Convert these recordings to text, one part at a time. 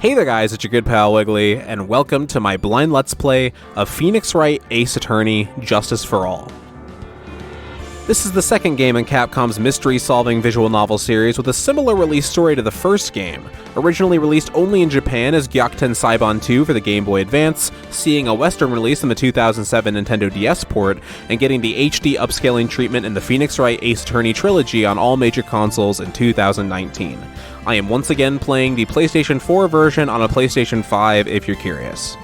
Hey there guys, it's your good pal Wiggly, and welcome to my blind let's play of Phoenix Wright Ace Attorney Justice for All. This is the second game in Capcom's mystery-solving visual novel series with a similar release story to the first game, originally released only in Japan as Gyakuten Saibon 2 for the Game Boy Advance, seeing a Western release in the 2007 Nintendo DS port, and getting the HD upscaling treatment in the Phoenix Wright Ace Attorney trilogy on all major consoles in 2019. I am once again playing the PlayStation 4 version on a PlayStation 5 if you're curious.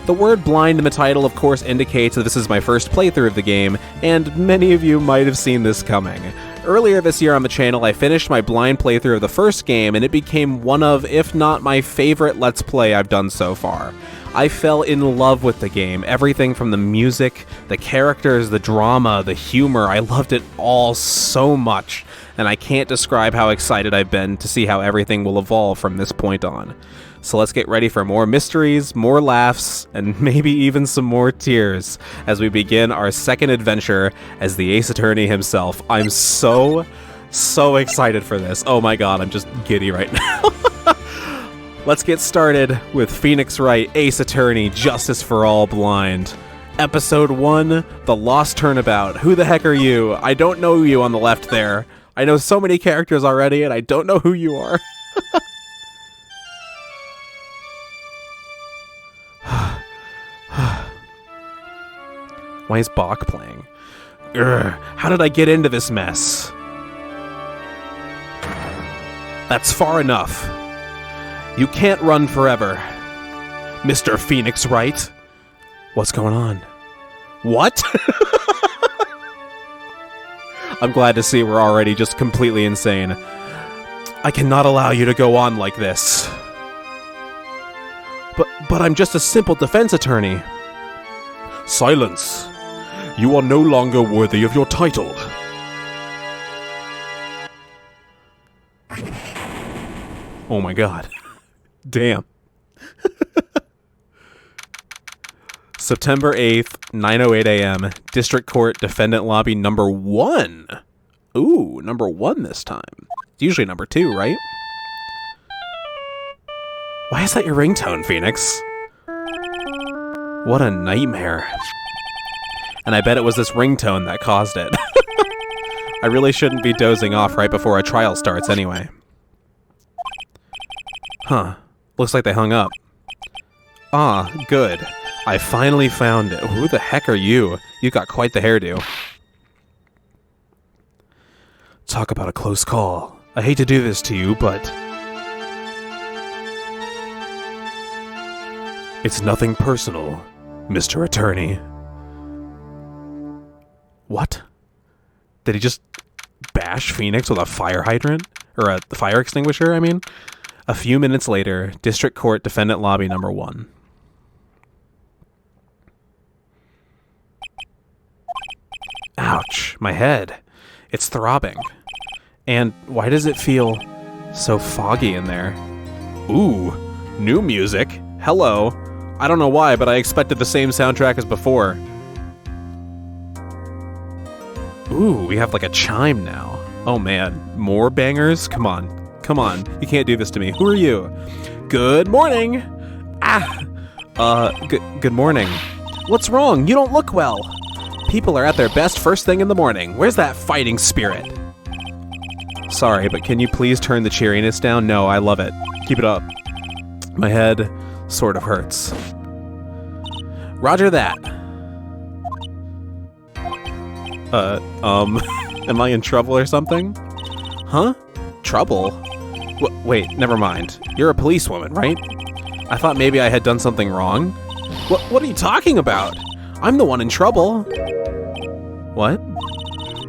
The word blind in the title of course indicates that this is my first playthrough of the game, and many of you might have seen this coming. Earlier this year on the channel I finished my blind playthrough of the first game and it became one of, if not my favorite Let's Play I've done so far. I fell in love with the game, everything from the music, the characters, the drama, the humor, I loved it all so much, and I can't describe how excited I've been to see how everything will evolve from this point on. So let's get ready for more mysteries, more laughs, and maybe even some more tears as we begin our second adventure as the Ace Attorney himself. I'm so excited for this. Oh my god, I'm just giddy right now. Let's get started with Phoenix Wright Ace Attorney Justice for All Blind. Episode 1, The Lost Turnabout. Who the heck are you? I don't know you on the left there. I know so many characters already and I don't know who you are. Why is Bach playing? How did I get into this mess? That's far enough. You can't run forever. Mr. Phoenix Wright. What's going on? What? I'm glad to see we're already just completely insane. I cannot allow you to go on like this. But I'm just a simple defense attorney. Silence. You are no longer worthy of your title. Oh my god. Damn. September 8th, 9:08 a.m. District Court Defendant Lobby number 1. Ooh, number 1 this time. It's usually number 2, right? Why is that your ringtone, Phoenix? What a nightmare. And I bet it was this ringtone that caused it. I really shouldn't be dozing off right before a trial starts anyway. Huh. Looks like they hung up. Ah, good. I finally found it. Who the heck are you? You got quite the hairdo. Talk about a close call. I hate to do this to you, but... It's nothing personal, Mr. Attorney. What? Did he just bash Phoenix with a fire hydrant? Or a fire extinguisher, I mean? A few minutes later, District Court Defendant Lobby number 1. Ouch, my head. It's throbbing. And why does it feel so foggy in there? Ooh, new music. Hello. I don't know why, but I expected the same soundtrack as before. Ooh, we have like a chime now. Oh man, more bangers? Come on. Come on. You can't do this to me. Who are you? Good morning. Good morning. What's wrong? You don't look well. People are at their best first thing in the morning. Where's that fighting spirit? Sorry, but can you please turn the cheeriness down? No, I love it. Keep it up. My head sort of hurts. Roger that. Am I in trouble or something? Huh? Trouble? Wait, never mind. You're a policewoman, right? I thought maybe I had done something wrong. What are you talking about? I'm the one in trouble. What?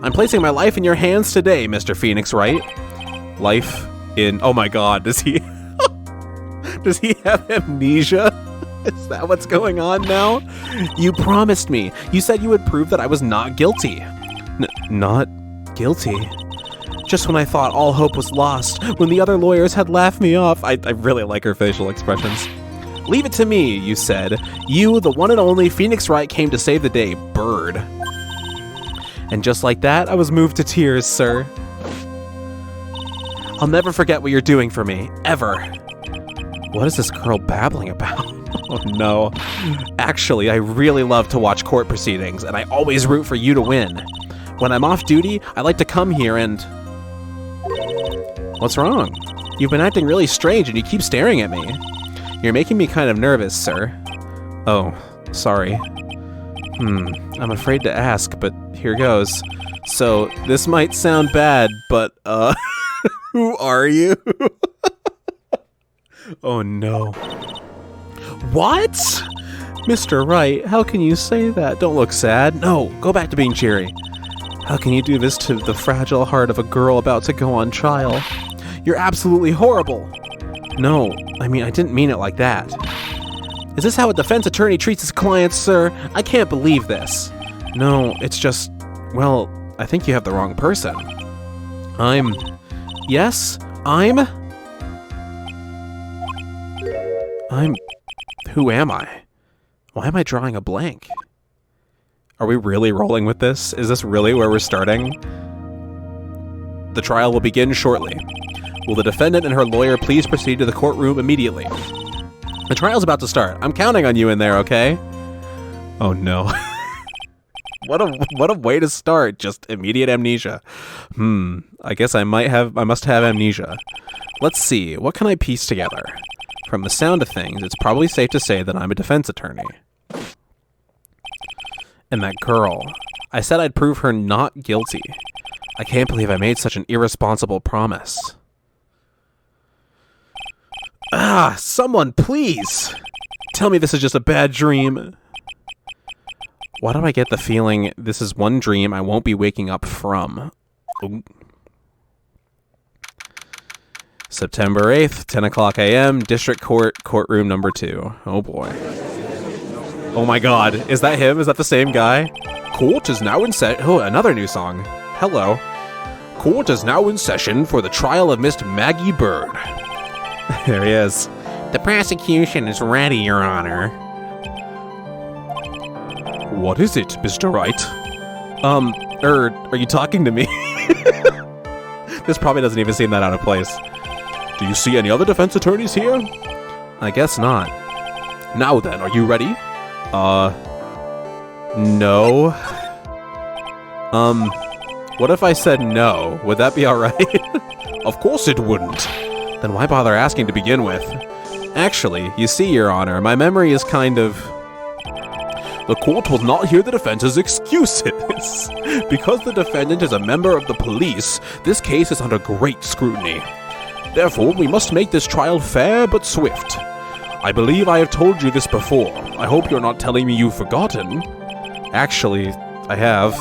I'm placing my life in your hands today, Mr. Phoenix Wright. Life in... Oh my god, does he... Does he have amnesia? Is that what's going on now? You promised me. You said you would prove that I was not guilty. Not guilty? Just when I thought all hope was lost, when the other lawyers had laughed me off. I really like her facial expressions. Leave it to me, you said. You, the one and only Phoenix Wright, came to save the day, bird. And just like that, I was moved to tears, sir. I'll never forget what you're doing for me, ever. What is this girl babbling about? Oh no. Actually, I really love to watch court proceedings, and I always root for you to win. When I'm off duty, I like to come here and... What's wrong? You've been acting really strange and you keep staring at me. You're making me kind of nervous, sir. Oh, sorry. I'm afraid to ask, but here goes. So, this might sound bad, but, who are you? Oh no. What? Mr. Wright, how can you say that? Don't look sad. No, go back to being cheery. How can you do this to the fragile heart of a girl about to go on trial? You're absolutely horrible. No, I mean, I didn't mean it like that. Is this how a defense attorney treats his clients, sir? I can't believe this. No, it's just, well, I think you have the wrong person. Yes, who am I? Why am I drawing a blank? Are we really rolling with this? Is this really where we're starting? The trial will begin shortly. Will the defendant and her lawyer please proceed to the courtroom immediately? The trial's about to start. I'm counting on you in there, okay? Oh no. What a way to start. Just immediate amnesia. I guess I must have amnesia. Let's see, what can I piece together? From the sound of things, it's probably safe to say that I'm a defense attorney. And that girl. I said I'd prove her not guilty. I can't believe I made such an irresponsible promise. Someone, please! Tell me this is just a bad dream. Why do I get the feeling this is one dream I won't be waking up from? Ooh. September 8th, 10 o'clock a.m., District Court, Courtroom number 2. Oh boy. Oh my god, is that him? Is that the same guy? Court is now in another new song. Hello. Court is now in session for the trial of Miss Maggie Bird. There he is. The prosecution is ready, Your Honor. What is it, Mr. Wright? Are you talking to me? This probably doesn't even seem that out of place. Do you see any other defense attorneys here? I guess not. Now then, are you ready? No. What if I said no? Would that be alright? Of course it wouldn't. Then why bother asking to begin with? Actually, you see, Your Honor, my memory is kind of... The court will not hear the defense's excuses. Because the defendant is a member of the police, this case is under great scrutiny. Therefore, we must make this trial fair but swift. I believe I have told you this before. I hope you're not telling me you've forgotten. Actually, I have.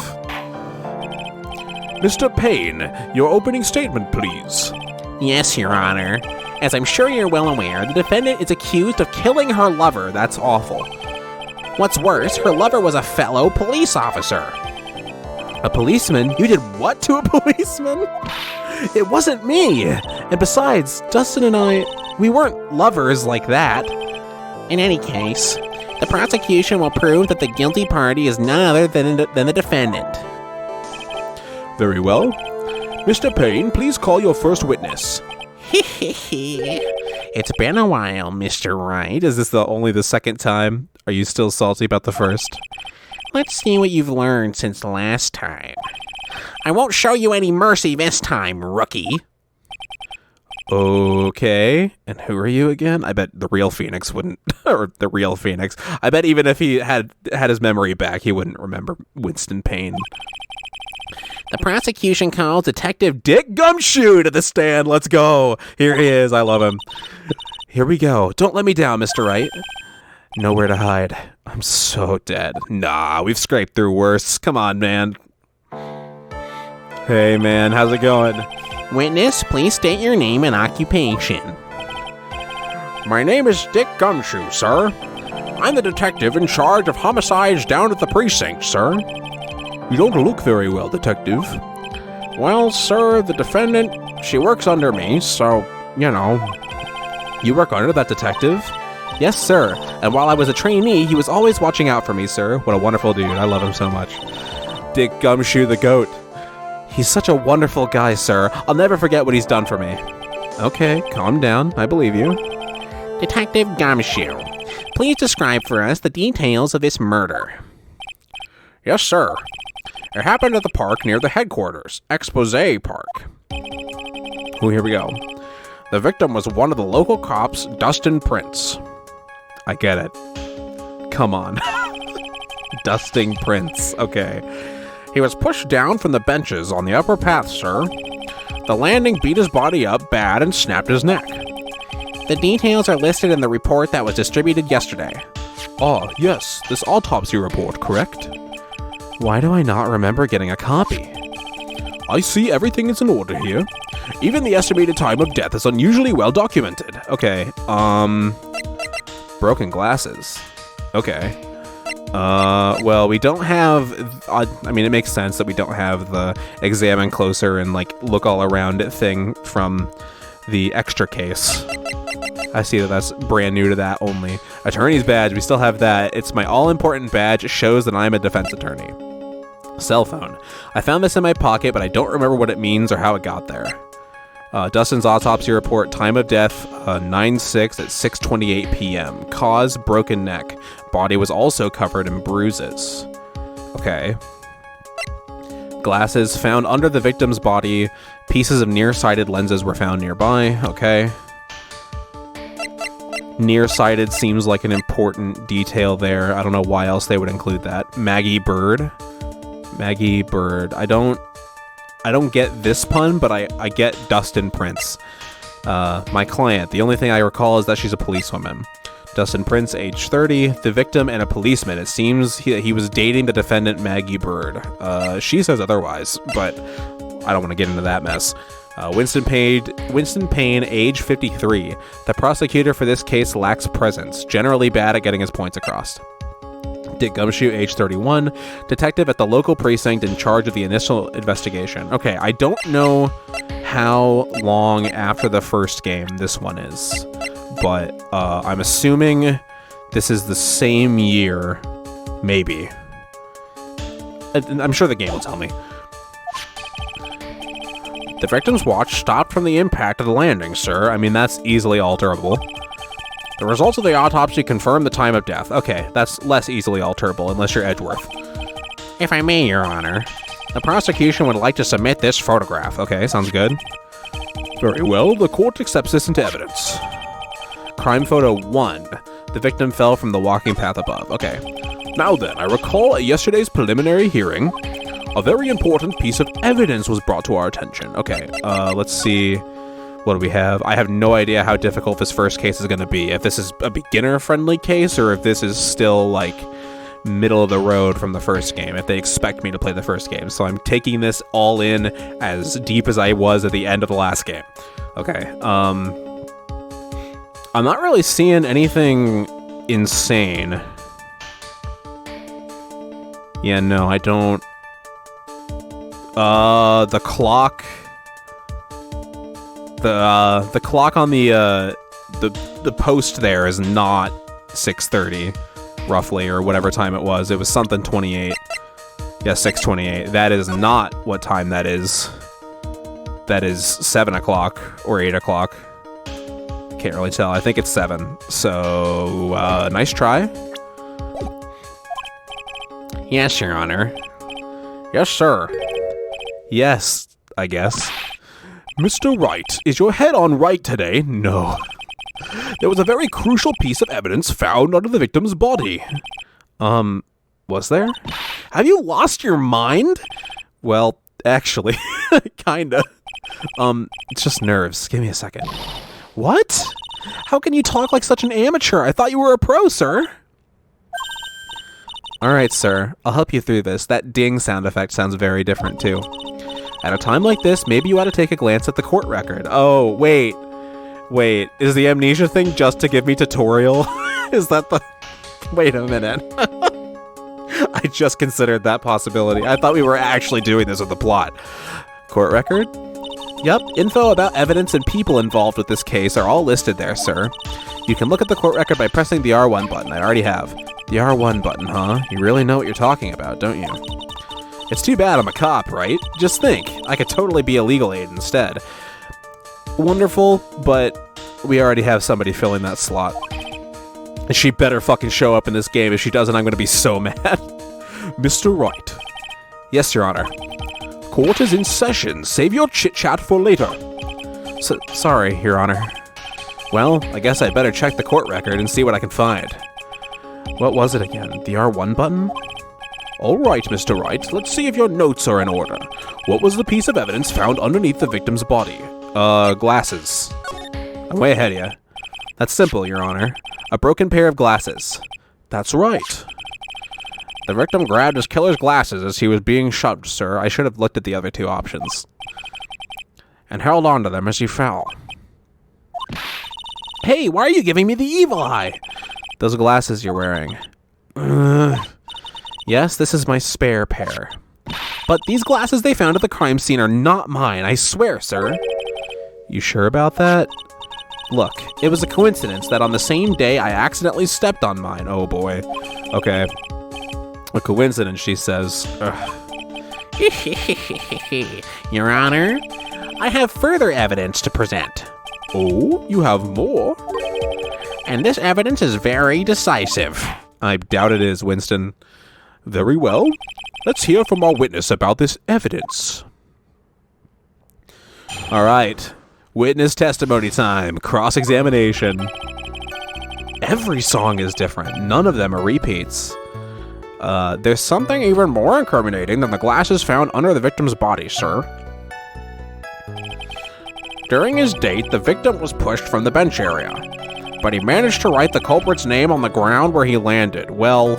Mr. Payne, your opening statement, please. Yes, Your Honor. As I'm sure you're well aware, the defendant is accused of killing her lover. That's awful. What's worse, her lover was a fellow police officer. A policeman? You did what to a policeman? It wasn't me. And besides, Dustin and I, we weren't lovers like that. In any case, the prosecution will prove that the guilty party is none other than the defendant. Very well. Mr. Payne, please call your first witness. It's been a while, Mr. Wright. Is this only the second time? Are you still salty about the first? Let's see what you've learned since the last time. I won't show you any mercy this time, rookie. Okay. And who are you again? I bet the real Phoenix wouldn't... or the real Phoenix. I bet even if he had his memory back, he wouldn't remember Winston Payne. The prosecution calls Detective Dick Gumshoe to the stand. Let's go. Here he is. I love him. Here we go. Don't let me down, Mr. Wright. Nowhere to hide. I'm so dead. Nah, we've scraped through worse. Come on, man. Hey, man. How's it going? Witness, please state your name and occupation. My name is Dick Gumshoe, sir. I'm the detective in charge of homicides down at the precinct, sir. You don't look very well, detective. Well, sir, the defendant, she works under me, so, you know. You work under that detective? Yes, sir. And while I was a trainee, he was always watching out for me, sir. What a wonderful dude. I love him so much. Dick Gumshoe the goat. He's such a wonderful guy, sir. I'll never forget what he's done for me. Okay, calm down. I believe you. Detective Gumshoe, please describe for us the details of this murder. Yes, sir. It happened at the park near the headquarters, Expose Park. Oh, here we go. The victim was one of the local cops, Dustin Prince. I get it. Come on. Dustin Prince. Okay. He was pushed down from the benches on the upper path, sir. The landing beat his body up bad and snapped his neck. The details are listed in the report that was distributed yesterday. Ah, yes, this autopsy report, correct? Why do I not remember getting a copy? I see everything is in order here. Even the estimated time of death is unusually well documented. Okay, broken glasses. Okay. Well, we don't have, I mean, it makes sense that we don't have the examine closer and, like, look all around it thing from the extra case. I see that that's brand new to that only. Attorney's badge, we still have that. It's my all-important badge. It shows that I'm a defense attorney. Cell phone. I found this in my pocket, but I don't remember what it means or how it got there. Dustin's autopsy report, time of death, 9/6 at 6:28 p.m. Cause, broken neck. Body was also covered in bruises. Okay. Glasses found under the victim's body. Pieces of nearsighted lenses were found nearby. Okay. Nearsighted seems like an important detail there. I don't know why else they would include that. Maggie Bird. Maggie Bird. I don't get this pun, but I get Dustin Prince. My client. The only thing I recall is that she's a policewoman. Dustin Prince, age 30, the victim and a policeman. It seems he was dating the defendant, Maggie Bird. She says otherwise, but I don't want to get into that mess. Winston Payne, age 53. The prosecutor for this case lacks presence, generally bad at getting his points across. Dick Gumshoe, age 31, detective at the local precinct in charge of the initial investigation. Okay, I don't know how long after the first game this one is, but I'm assuming this is the same year, maybe. I'm sure the game will tell me. The victim's watch stopped from the impact of the landing, sir. I mean, that's easily alterable. The results of the autopsy confirm the time of death. Okay, that's less easily alterable, unless you're Edgeworth. If I may, Your Honor, the prosecution would like to submit this photograph. Okay, sounds good. Very well, the court accepts this into evidence. Crime photo 1. The victim fell from the walking path above. Okay. Now then, I recall at yesterday's preliminary hearing, a very important piece of evidence was brought to our attention. Okay, let's see. What do we have? I have no idea how difficult this first case is going to be. If this is a beginner-friendly case, or if this is still, like, middle of the road from the first game, if they expect me to play the first game. So I'm taking this all in as deep as I was at the end of the last game. Okay, I'm not really seeing anything insane. Yeah, no, I don't. The clock... The clock on the post there is not 6:30, roughly, or whatever time it was. It was something 28. Yeah, 6:28. That is not what time that is. That is 7 o'clock or 8 o'clock. Can't really tell. I think it's 7. So, nice try. Yes, Your Honor. Yes, sir. Yes, I guess. Mr. Wright, is your head on right today? No. There was a very crucial piece of evidence found under the victim's body. Was there? Have you lost your mind? Well, actually, kinda. It's just nerves. Give me a second. What? How can you talk like such an amateur? I thought you were a pro, sir. Alright, sir. I'll help you through this. That ding sound effect sounds very different, too. At a time like this, maybe you ought to take a glance at the court record. Oh, wait. Wait, is the amnesia thing just to give me tutorial? Is that the... Wait a minute. I just considered that possibility. I thought we were actually doing this with the plot. Court record? Yep, info about evidence and people involved with this case are all listed there, sir. You can look at the court record by pressing the R1 button. I already have. The R1 button, huh? You really know what you're talking about, don't you? It's too bad I'm a cop, right? Just think, I could totally be a legal aid instead. Wonderful, but we already have somebody filling that slot. And she better fucking show up in this game. If she doesn't, I'm gonna be so mad. Mr. Wright. Yes, Your Honor. Court is in session. Save your chit-chat for later. Sorry, Your Honor. Well, I guess I'd better check the court record and see what I can find. What was it again? The R1 button? All right, Mr. Wright, let's see if your notes are in order. What was the piece of evidence found underneath the victim's body? Glasses. I'm way ahead of you. That's simple, Your Honor. A broken pair of glasses. That's right. The victim grabbed his killer's glasses as he was being shoved, sir. I should have looked at the other two options. And held on to them as he fell. Hey, why are you giving me the evil eye? Those glasses you're wearing. Yes, this is my spare pair. But these glasses they found at the crime scene are not mine, I swear, sir. You sure about that? Look, it was a coincidence that on the same day I accidentally stepped on mine. Oh boy. Okay. A coincidence, she says. Your Honor, I have further evidence to present. Oh, you have more? And this evidence is very decisive. I doubt it is, Winston. Very well. Let's hear from our witness about this evidence. All right. Witness testimony time. Cross-examination. Every song is different. None of them are repeats. There's something even more incriminating than the glasses found under the victim's body, sir. During his date, the victim was pushed from the bench area, but he managed to write the culprit's name on the ground where he landed. Well,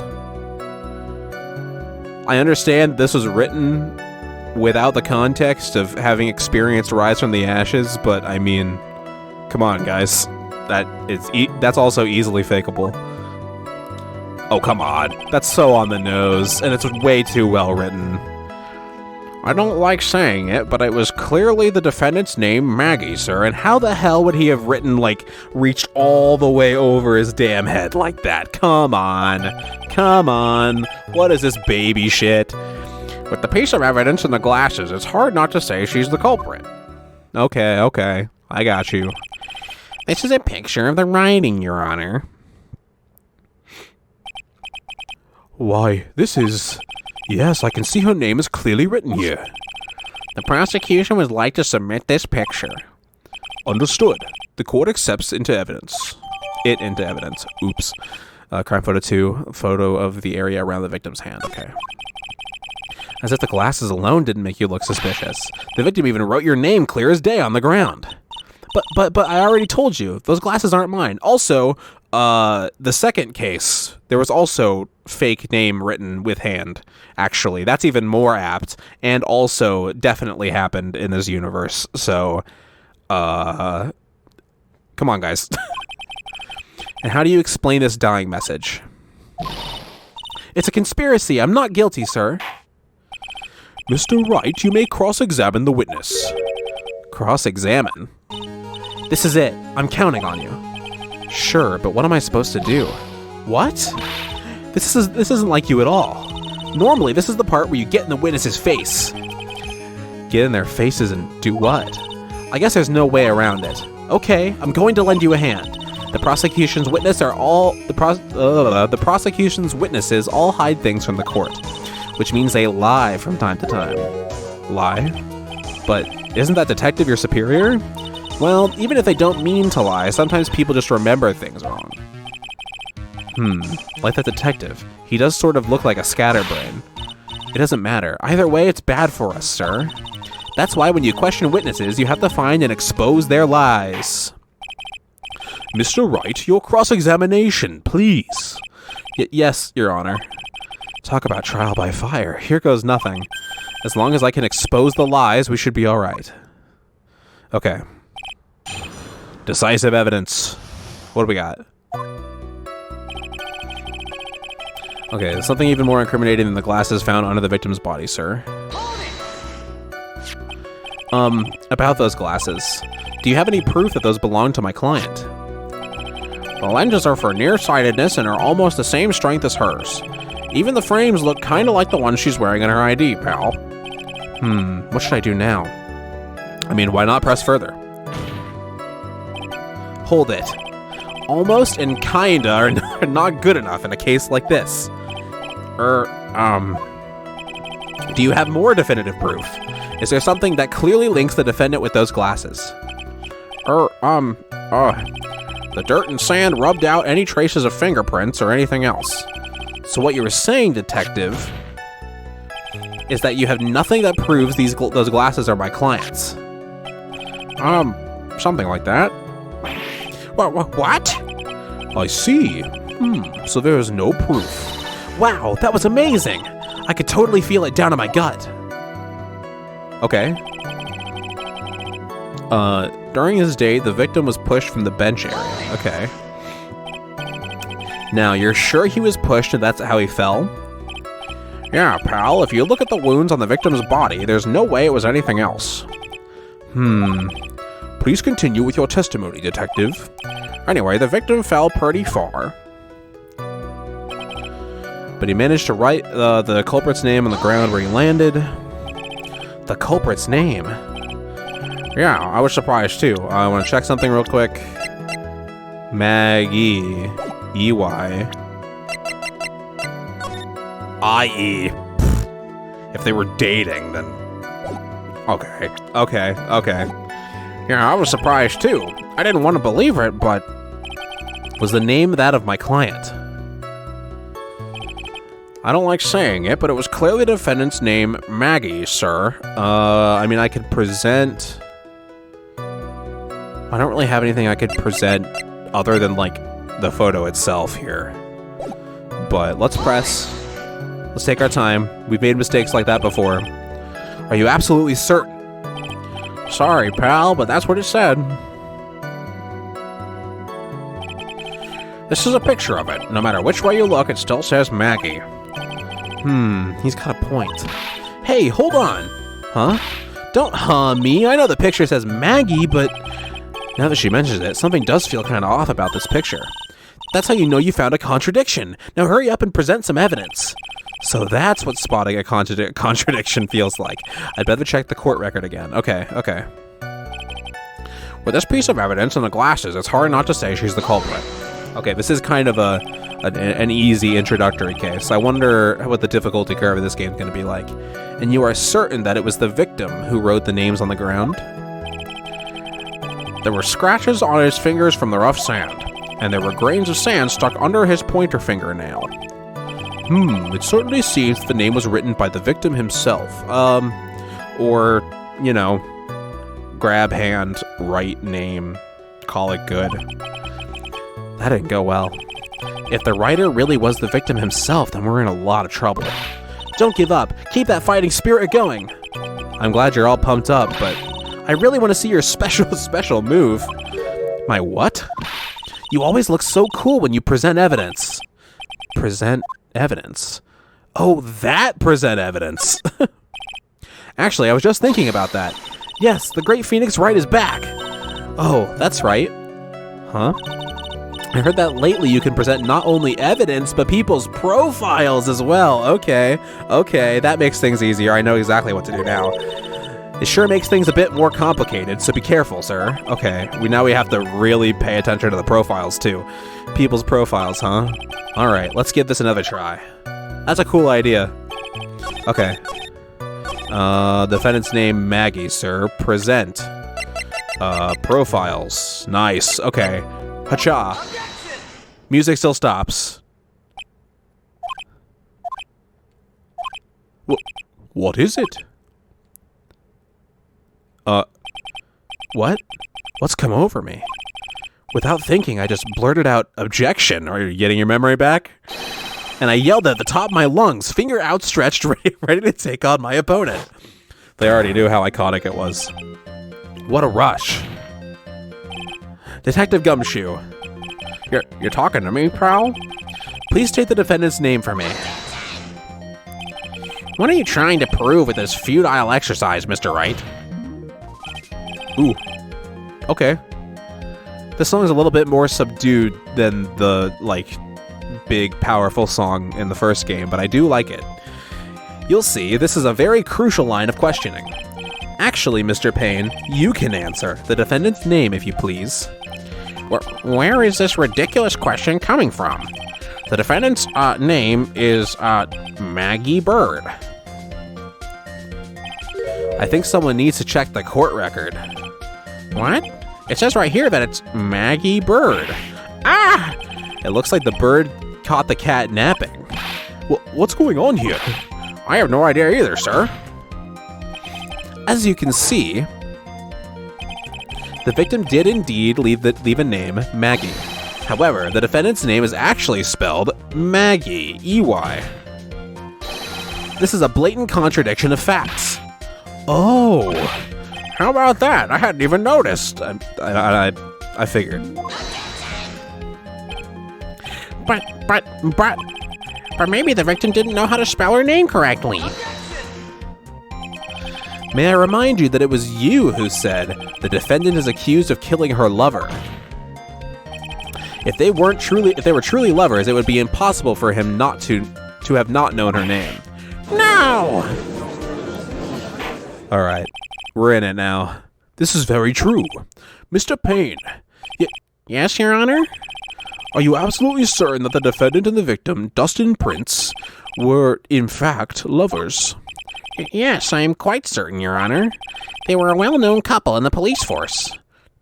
I understand this was written without the context of having experienced Rise from the Ashes, but I mean, come on, guys. That's also easily fakeable. Oh, come on. That's so on the nose, and it's way too well written. I don't like saying it, but it was clearly the defendant's name, Maggie, sir, and how the hell would he have written, like, reached all the way over his damn head like that? Come on. Come on. What is this baby shit? With the piece of evidence in the glasses, it's hard not to say she's the culprit. Okay. I got you. This is a picture of the writing, Your Honor. Why, this is... Yes, I can see her name is clearly written here. The prosecution would like to submit this picture. Understood. The court accepts into evidence. Into evidence. Oops. Crime photo 2. Photo of the area around the victim's hand. Okay. As if the glasses alone didn't make you look suspicious. The victim even wrote your name clear as day on the ground. But I already told you, those glasses aren't mine. Also, the second case, there was also fake name written with hand, actually. That's even more apt, and also definitely happened in this universe. So, come on, guys. And how do you explain this dying message? It's a conspiracy. I'm not guilty, sir. Mr. Wright, you may cross-examine the witness. Cross-examine? This is it. I'm counting on you. Sure, but what am I supposed to do? What? This isn't like you at all. Normally, this is the part where you get in the witness's face. Get in their faces and do what? I guess there's no way around it. Okay, I'm going to lend you a hand. The prosecution's witnesses all hide things from the court, which means they lie from time to time. Lie? But isn't that detective your superior? Well, even if they don't mean to lie, sometimes people just remember things wrong. Like that detective. He does sort of look like a scatterbrain. It doesn't matter. Either way, it's bad for us, sir. That's why when you question witnesses, you have to find and expose their lies. Mr. Wright, your cross-examination, please. Yes, Your Honor. Talk about trial by fire. Here goes nothing. As long as I can expose the lies, we should be all right. Okay. Decisive evidence. What do we got? Okay, there's something even more incriminating than the glasses found under the victim's body, sir. About those glasses. Do you have any proof that those belong to my client? The lenses are for nearsightedness and are almost the same strength as hers. Even the frames look kind of like the one she's wearing on her ID, pal. What should I do now? I mean, why not press further? Hold it. Almost and kinda are not good enough in a case like this. Do you have more definitive proof? Is there something that clearly links the defendant with those glasses? The dirt and sand rubbed out any traces of fingerprints or anything else. So what you were saying, detective, is that you have nothing that proves those glasses are my client's. Something like that. What? I see. So there is no proof. Wow, that was amazing! I could totally feel it down in my gut. Okay. During his day, the victim was pushed from the bench area. Okay. Now, you're sure he was pushed and that's how he fell? Yeah, pal, if you look at the wounds on the victim's body, there's no way it was anything else. Please continue with your testimony, detective. Anyway, the victim fell pretty far, but he managed to write the culprit's name on the ground where he landed. The culprit's name? Yeah, I was surprised too. I want to check something real quick. Maggie. E-Y. I-E. If they were dating, then... Okay. Yeah, I was surprised too. I didn't want to believe it, but... Was the name that of my client? I don't like saying it, but it was clearly the defendant's name, Maggie, sir. I mean, I could present... I don't really have anything I could present other than, like, the photo itself here. But let's press. Let's take our time. We've made mistakes like that before. Are you absolutely certain? Sorry, pal, but that's what it said. This is a picture of it. No matter which way you look, it still says Maggie. He's got a point. Hey, hold on. Huh? Don't me. I know the picture says Maggie, but now that she mentions it, something does feel kind of off about this picture. That's how you know you found a contradiction. Now hurry up and present some evidence. So that's what spotting a contradiction feels like. I'd better check the court record again. Okay. With this piece of evidence and the glasses, it's hard not to say she's the culprit. Okay, this is kind of an easy introductory case. I wonder what the difficulty curve of this game is going to be like. And you are certain that it was the victim who wrote the names on the ground? There were scratches on his fingers from the rough sand, and there were grains of sand stuck under his pointer fingernail. It certainly seems the name was written by the victim himself. Or, you know, grab hand, write name, call it good. That didn't go well. If the writer really was the victim himself, then we're in a lot of trouble. Don't give up. Keep that fighting spirit going. I'm glad you're all pumped up, but I really want to see your special move. My what? You always look so cool when you present evidence. Present evidence? Oh, that present evidence. Actually, I was just thinking about that. Yes, the great Phoenix Wright is back. Oh, that's right. Huh? I heard that lately you can present not only evidence, but people's profiles as well. Okay, that makes things easier. I know exactly what to do now. It sure makes things a bit more complicated, so be careful, sir. Okay, now we have to really pay attention to the profiles, too. People's profiles, huh? Alright, let's give this another try. That's a cool idea. Okay. Defendant's name, Maggie, sir. Present. Profiles. Nice, okay. Hacha. Music still stops. What is it? What? What's come over me? Without thinking, I just blurted out, objection. Are you getting your memory back? And I yelled at the top of my lungs, finger outstretched, ready to take on my opponent. They already knew how iconic it was. What a rush. Detective Gumshoe. You're talking to me, Prowl? Please state the defendant's name for me. What are you trying to prove with this futile exercise, Mr. Wright? Ooh. Okay. This song is a little bit more subdued than the, like, big, powerful song in the first game, but I do like it. You'll see, this is a very crucial line of questioning. Actually, Mr. Payne, you can answer. The defendant's name, if you please. Where is this ridiculous question coming from? The defendant's name is Maggie Bird. I think someone needs to check the court record. What? It says right here that it's Maggie Bird. Ah! It looks like the bird caught the cat napping. What's going on here? I have no idea either, sir. As you can see, the victim did indeed leave a name, Maggie. However, the defendant's name is actually spelled Maggie, E-Y. This is a blatant contradiction of facts. Oh, how about that? I hadn't even noticed. I figured. But maybe the victim didn't know how to spell her name correctly. May I remind you that it was you who said the defendant is accused of killing her lover. If they were truly lovers, it would be impossible for him not to have not known her name. No! All right, we're in it now. This is very true. Mr. Payne. Yes, Your Honor? Are you absolutely certain that the defendant and the victim, Dustin Prince, were, in fact, lovers? Yes, I am quite certain, Your Honor. They were a well-known couple in the police force.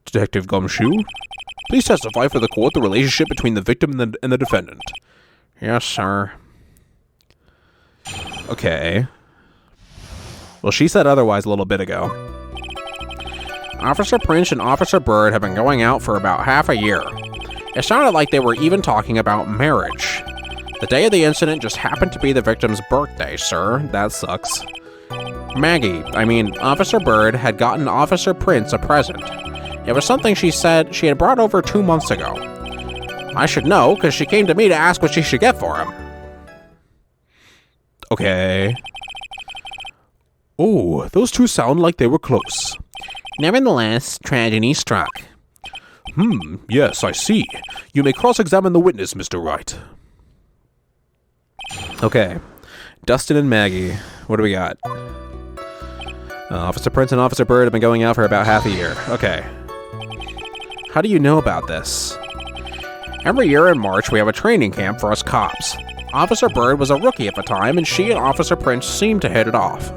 Detective Gumshoe, please testify for the court the relationship between the victim and the defendant. Yes, sir. Okay. Well, she said otherwise a little bit ago. Officer Prince and Officer Bird have been going out for about half a year. It sounded like they were even talking about marriage. The day of the incident just happened to be the victim's birthday, sir. That sucks. Officer Bird had gotten Officer Prince a present. It was something she said she had brought over 2 months ago. I should know, because she came to me to ask what she should get for him. Okay. Oh, those two sound like they were close. Nevertheless, tragedy struck. Yes, I see. You may cross-examine the witness, Mr. Wright. Okay. Dustin and Maggie. What do we got? Officer Prince and Officer Bird have been going out for about half a year. Okay. How do you know about this? Every year in March, we have a training camp for us cops. Officer Bird was a rookie at the time, and she and Officer Prince seemed to hit it off.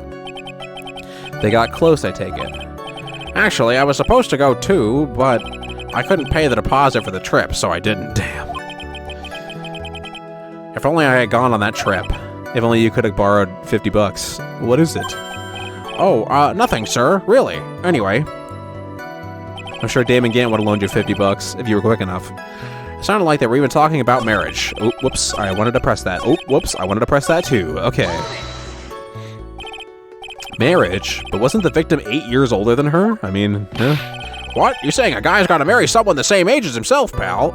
They got close, I take it. Actually, I was supposed to go too, but I couldn't pay the deposit for the trip, so I didn't. Damn. If only I had gone on that trip. If only you could have borrowed $50. What is it? Oh, nothing, sir. Really. Anyway. I'm sure Damon Gant would have loaned you $50 if you were quick enough. It sounded like they were even talking about marriage. Oh, whoops. I wanted to press that. Oh, whoops. I wanted to press that too. Okay. Marriage? But wasn't the victim 8 years older than her? What? You're saying a guy's gotta marry someone the same age as himself, pal?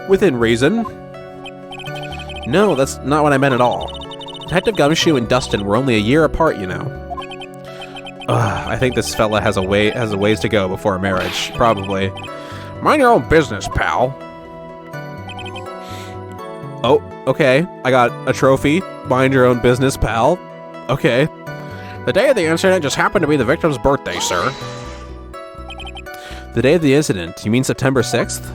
Within reason. No, that's not what I meant at all. Detective Gumshoe and Dustin were only a year apart, you know. I think this fella has a ways to go before marriage, probably. Mind your own business, pal. Oh, okay. I got a trophy. Mind your own business, pal. Okay. The day of the incident just happened to be the victim's birthday, sir. The day of the incident? You mean September 6th?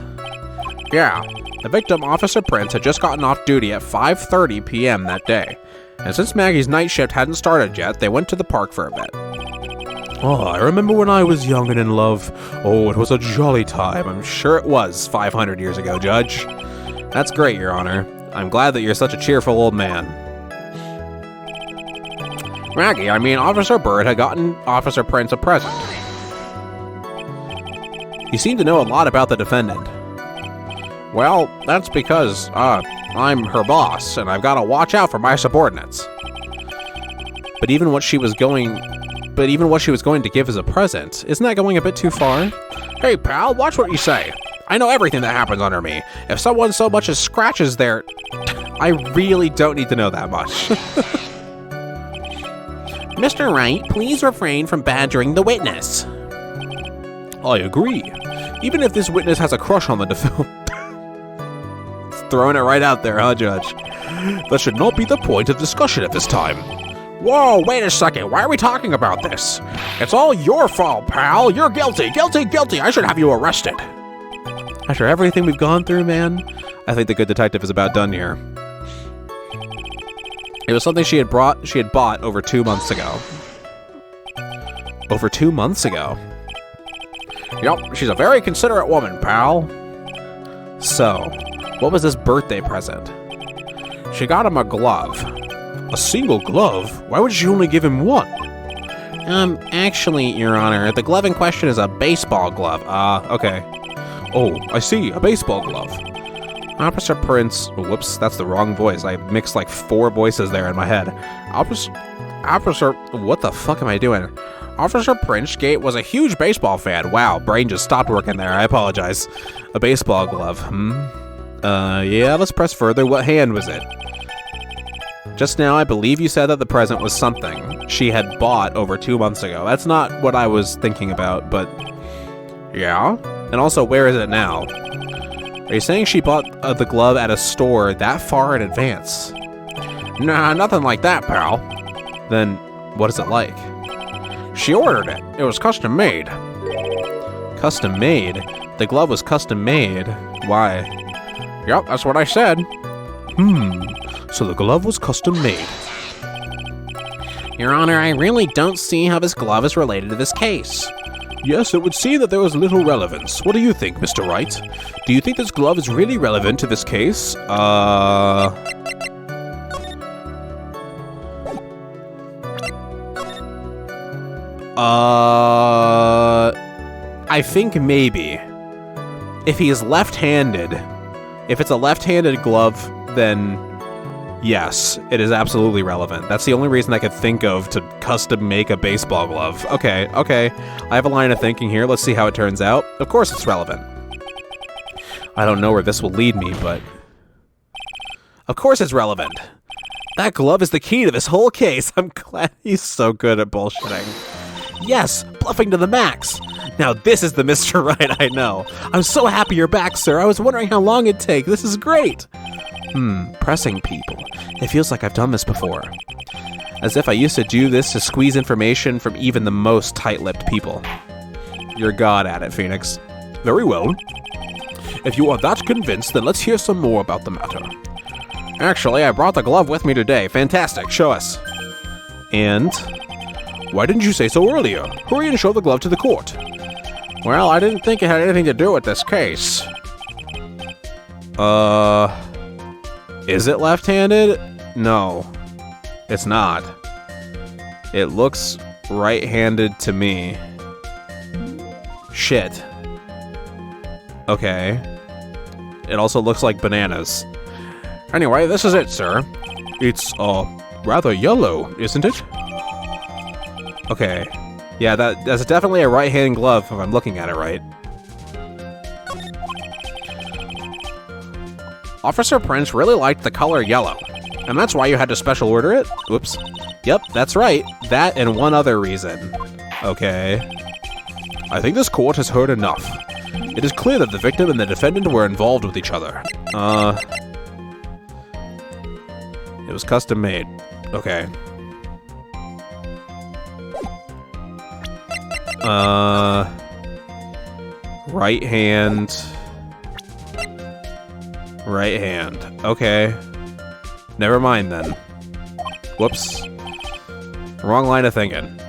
Yeah. The victim, Officer Prince, had just gotten off duty at 5:30 p.m. that day. And since Maggie's night shift hadn't started yet, they went to the park for a bit. Oh, I remember when I was young and in love. Oh, it was a jolly time. I'm sure it was 500 years ago, Judge. That's great, Your Honor. I'm glad that you're such a cheerful old man. Maggie, Officer Bird had gotten Officer Prince a present. You seem to know a lot about the defendant. Well, that's because, I'm her boss, and I've got to watch out for my subordinates. But even what she was going to give as a present, isn't that going a bit too far? Hey, pal, watch what you say. I know everything that happens under me. If someone so much as scratches their... I really don't need to know that much. Mr. Wright, please refrain from badgering the witness. I agree. Even if this witness has a crush on the throwing it right out there, huh, Judge? That should not be the point of discussion at this time. Whoa, wait a second. Why are we talking about this? It's all your fault, pal. You're guilty, guilty, guilty. I should have you arrested. After everything we've gone through, man, I think the good detective is about done here. It was something she had bought over 2 months ago. Over 2 months ago? Yep, she's a very considerate woman, pal. So, what was this birthday present? She got him a glove. A single glove? Why would she only give him one? Actually, Your Honor, the glove in question is a baseball glove. Okay. Oh, I see, a baseball glove. Officer Prince... Whoops, that's the wrong voice. I mixed like 4 voices there in my head. Officer... What the fuck am I doing? Officer Prince was a huge baseball fan. Wow, brain just stopped working there. I apologize. A baseball glove, yeah, let's press further. What hand was it? Just now, I believe you said that the present was something she had bought over 2 months ago. That's not what I was thinking about, but... Yeah? And also, where is it now? Are you saying she bought the glove at a store that far in advance? Nah, nothing like that, pal. Then, what is it like? She ordered it. It was custom made. Custom made? The glove was custom made? Why? Yep, that's what I said. So the glove was custom made. Your Honor, I really don't see how this glove is related to this case. Yes, it would seem that there was little relevance. What do you think, Mr. Wright? Do you think this glove is really relevant to this case? I think maybe. If he is left-handed, if it's a left-handed glove, then yes, it is absolutely relevant. That's the only reason I could think of to custom make a baseball glove. Okay. I have a line of thinking here. Let's see how it turns out. Of course it's relevant. I don't know where this will lead me, but... Of course it's relevant. That glove is the key to this whole case. I'm glad he's so good at bullshitting. Yes, bluffing to the max. Now this is the Mr. Right I know. I'm so happy you're back, sir. I was wondering how long it'd take. This is great. Pressing people. It feels like I've done this before. As if I used to do this to squeeze information from even the most tight-lipped people. You're God at it, Phoenix. Very well. If you are that convinced, then let's hear some more about the matter. Actually, I brought the glove with me today. Fantastic. Show us. And? Why didn't you say so earlier? Hurry and show the glove to the court. Well, I didn't think it had anything to do with this case. Is it left-handed? No, it's not. It looks right-handed to me. Shit. Okay. It also looks like bananas. Anyway, this is it, sir. It's, rather yellow, isn't it? Okay. Yeah, that's definitely a right-hand glove if I'm looking at it right. Officer Prince really liked the color yellow, and that's why you had to special order it? Whoops. Yep, that's right. That and one other reason. Okay. I think this court has heard enough. It is clear that the victim and the defendant were involved with each other. It was custom made. Okay. Right hand. Right hand. Okay. Never mind then. Whoops. Wrong line of thinking.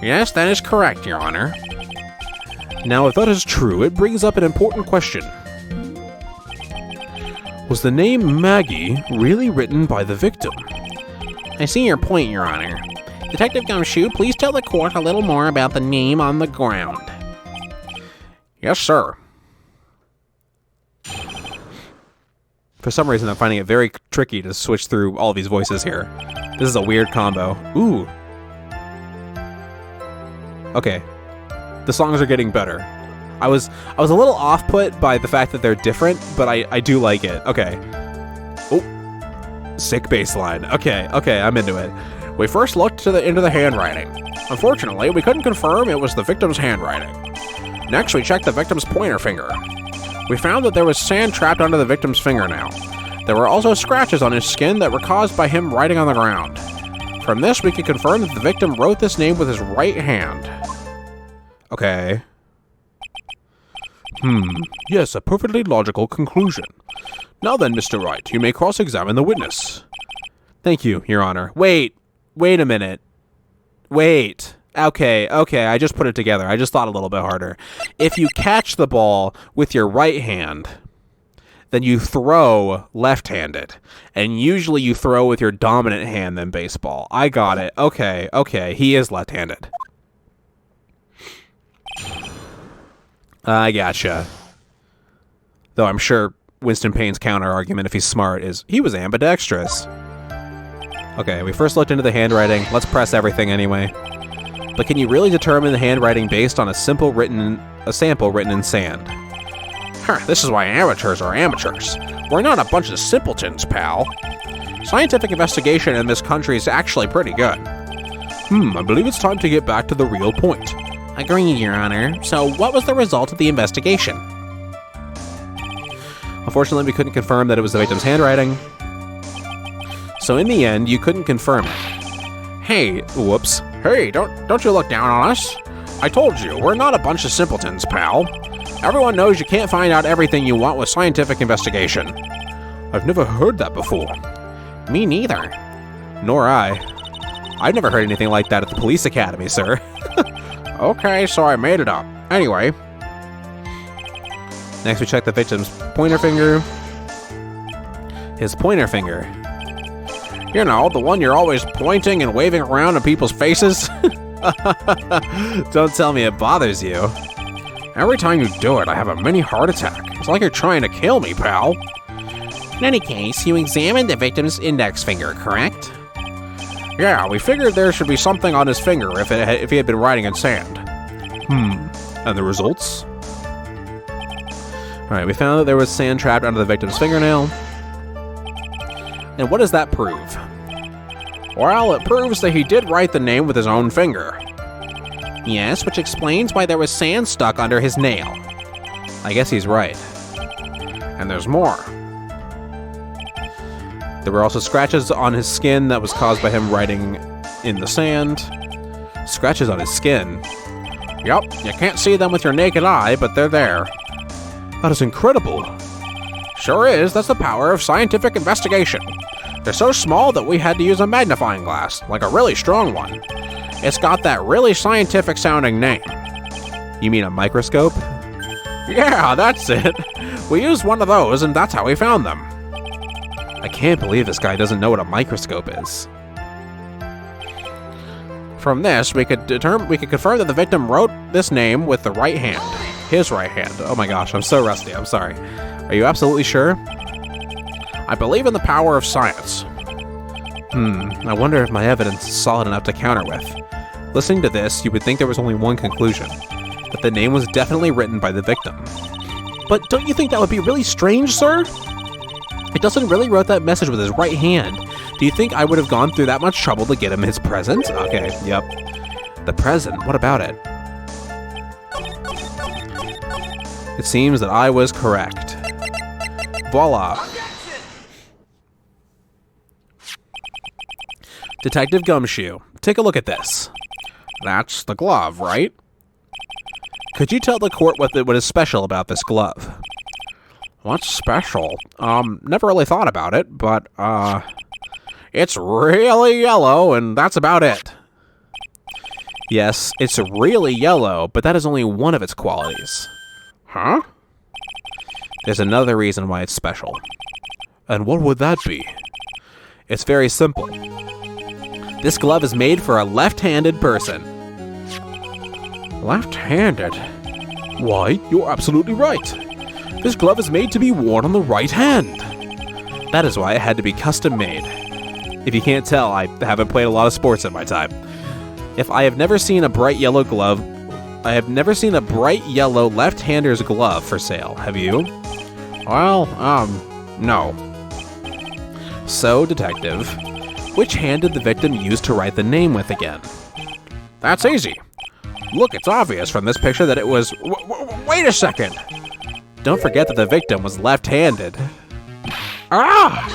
Yes, that is correct, Your Honor. Now, if that is true, it brings up an important question. Was the name Maggie really written by the victim? I see your point, Your Honor. Detective Gumshoe, please tell the court a little more about the name on the ground. Yes, sir. For some reason, I'm finding it very tricky to switch through all these voices here. This is a weird combo. Ooh. Okay. The songs are getting better. I was a little off-put by the fact that they're different, but I do like it. Okay. Oh. Sick bass line. Okay, I'm into it. We first looked into the handwriting. Unfortunately, we couldn't confirm it was the victim's handwriting. Next, we checked the victim's pointer finger. We found that there was sand trapped under the victim's fingernail. There were also scratches on his skin that were caused by him writing on the ground. From this, we can confirm that the victim wrote this name with his right hand. Okay. Yes, a perfectly logical conclusion. Now then, Mr. Wright, you may cross-examine the witness. Thank you, Your Honor. Wait a minute. Wait. Okay, I just put it together. I just thought a little bit harder. If you catch the ball with your right hand, then you throw left-handed. And usually you throw with your dominant hand than baseball. I got it. Okay, he is left-handed. I gotcha. Though I'm sure Winston Payne's counter-argument, if he's smart, is he was ambidextrous. Okay, we first looked into the handwriting. Let's press everything anyway. But can you really determine the handwriting based on a sample written in sand? This is why amateurs are amateurs. We're not a bunch of simpletons, pal. Scientific investigation in this country is actually pretty good. I believe it's time to get back to the real point. Agreed, Your Honor. So what was the result of the investigation? Unfortunately, we couldn't confirm that it was the victim's handwriting. So in the end, you couldn't confirm it. Hey, whoops. Hey, don't you look down on us. I told you, we're not a bunch of simpletons, pal. Everyone knows you can't find out everything you want with scientific investigation. I've never heard that before. Me neither. Nor I. I've never heard anything like that at the police academy, sir. Okay, so I made it up. Anyway. Next we check the victim's pointer finger. His pointer finger. You know, the one you're always pointing and waving around in people's faces. Don't tell me it bothers you. Every time you do it, I have a mini heart attack. It's like you're trying to kill me, pal. In any case, you examined the victim's index finger, correct? Yeah, we figured there should be something on his finger if he had been writing in sand. And the results? Alright, we found that there was sand trapped under the victim's fingernail. And what does that prove? Well, it proves that he did write the name with his own finger. Yes, which explains why there was sand stuck under his nail. I guess he's right. And there's more. There were also scratches on his skin that was caused by him writing in the sand. Scratches on his skin? Yup, you can't see them with your naked eye, but they're there. That is incredible. Sure is, that's the power of scientific investigation. They're so small that we had to use a magnifying glass, like a really strong one. It's got that really scientific sounding name. You mean a microscope? Yeah, that's it. We used one of those and that's how we found them. I can't believe this guy doesn't know what a microscope is. From this, we could confirm that the victim wrote this name with the right hand. His right hand. Oh my gosh, I'm so rusty, I'm sorry. Are you absolutely sure? I believe in the power of science. I wonder if my evidence is solid enough to counter with. Listening to this, you would think there was only one conclusion, that the name was definitely written by the victim. But don't you think that would be really strange, sir? It doesn't really wrote that message with his right hand. Do you think I would have gone through that much trouble to get him his present? Okay, yep. The present, what about it? It seems that I was correct. Voila. Detective Gumshoe, take a look at this. That's the glove, right? Could you tell the court what is special about this glove? What's special? Never really thought about it, but, it's really yellow, and that's about it. Yes, it's really yellow, but that is only one of its qualities. Huh? There's another reason why it's special. And what would that be? It's very simple. This glove is made for a left-handed person. Left-handed? Why, you're absolutely right. This glove is made to be worn on the right hand. That is why it had to be custom made. If you can't tell, I haven't played a lot of sports in my time. I have never seen a bright yellow left-hander's glove for sale. Have you? Well, no. So, detective, which hand did the victim use to write the name with again? That's easy. Look, it's obvious from this picture that it was... Wait a second! Don't forget that the victim was left-handed. Ah!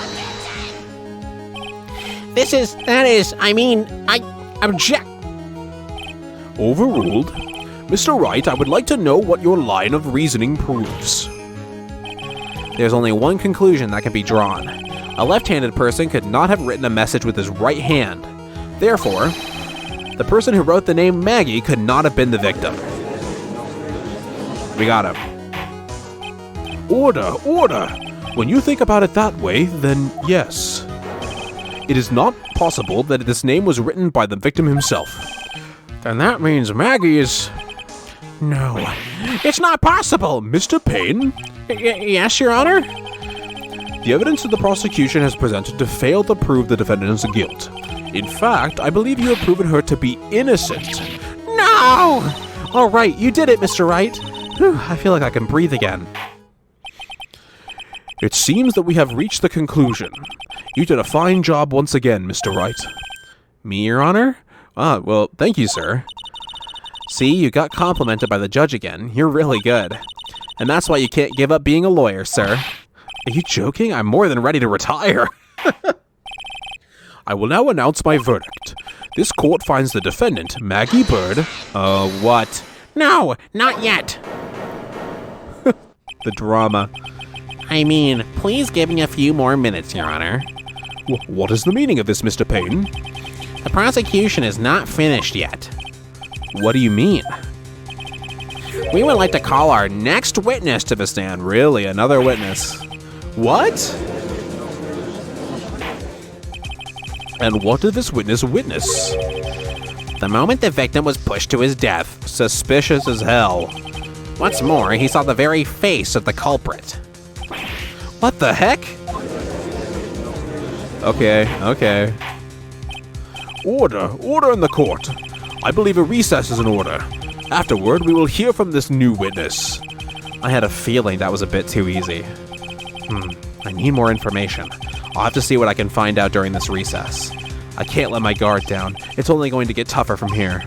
I object. Overruled. Mr. Wright, I would like to know what your line of reasoning proves. There's only one conclusion that can be drawn. A left-handed person could not have written a message with his right hand. Therefore, the person who wrote the name Maggie could not have been the victim. We got him. Order, order! When you think about it that way, then yes. It is not possible that this name was written by the victim himself. Then that means Maggie is... No, it's not possible! Mr. Payne? Yes, Your Honor? The evidence that the prosecution has presented to fail to prove the defendant's guilt. In fact, I believe you have proven her to be innocent. No! All right, you did it, Mr. Wright. Whew, I feel like I can breathe again. It seems that we have reached the conclusion. You did a fine job once again, Mr. Wright. Me, Your Honor? Ah, well, thank you, sir. See, you got complimented by the judge again. You're really good. And that's why you can't give up being a lawyer, sir. Are you joking? I'm more than ready to retire. I will now announce my verdict. This court finds the defendant, Maggie Bird... what? No, not yet. The drama. Please give me a few more minutes, Your Honor. What is the meaning of this, Mr. Payne? The prosecution is not finished yet. What do you mean? We would like to call our next witness to the stand. Really? Another witness? What? And what did this witness witness? The moment the victim was pushed to his death. Suspicious as hell. What's more, he saw the very face of the culprit. What the heck? Okay. Order in the court. I believe a recess is in order. Afterward, we will hear from this new witness. I had a feeling that was a bit too easy. I need more information. I'll have to see what I can find out during this recess. I can't let my guard down. It's only going to get tougher from here.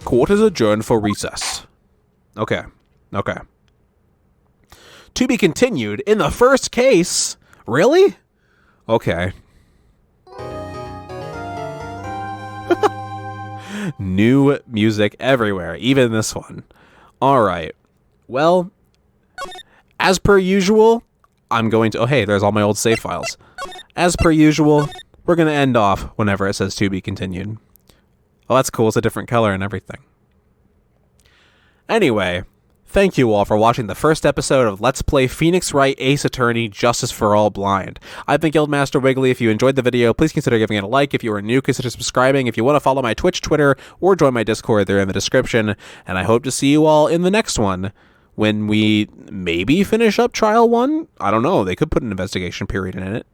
Court is adjourned for recess. Okay. To be continued in the first case. Really? Okay. New music everywhere, even this one. All right. Well, as per usual, I'm going to... Oh, hey, there's all my old save files. As per usual, we're going to end off whenever it says to be continued. Oh, that's cool. It's a different color and everything. Anyway, thank you all for watching the first episode of Let's Play Phoenix Wright Ace Attorney Justice for All Blind. I've been Guildmaster Wiggly. If you enjoyed the video, please consider giving it a like. If you are new, consider subscribing. If you want to follow my Twitch, Twitter, or join my Discord, they're in the description. And I hope to see you all in the next one, when we maybe finish up Trial 1? I don't know. They could put an investigation period in it.